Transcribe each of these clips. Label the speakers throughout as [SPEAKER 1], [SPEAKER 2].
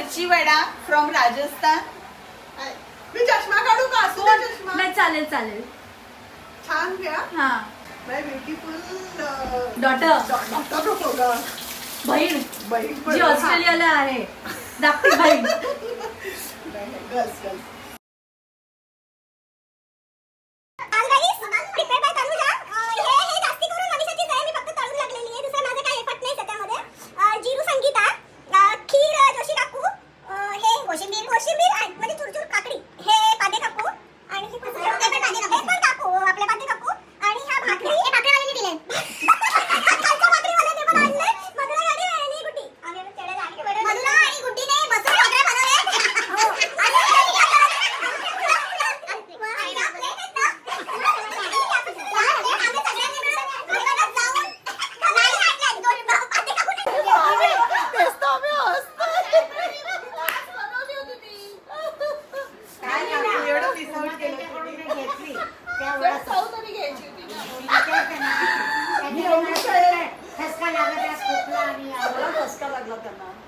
[SPEAKER 1] मिरची वडा फ्रॉम राजस्थान.
[SPEAKER 2] मी चष्मा काढू का? असू दे चष्मा.
[SPEAKER 1] नाही चालेल चालेल.
[SPEAKER 2] छान घ्या.
[SPEAKER 1] हा.
[SPEAKER 2] माय ब्युटिफुल
[SPEAKER 1] डॉटर
[SPEAKER 2] डॉक्टर नको ग.
[SPEAKER 1] बहीण
[SPEAKER 2] बहीण
[SPEAKER 1] जी ऑस्ट्रेलियाला आहे. धाकटी बहीण.
[SPEAKER 2] Girls girls.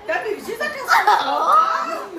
[SPEAKER 2] त्या मिरचीचा ठसका.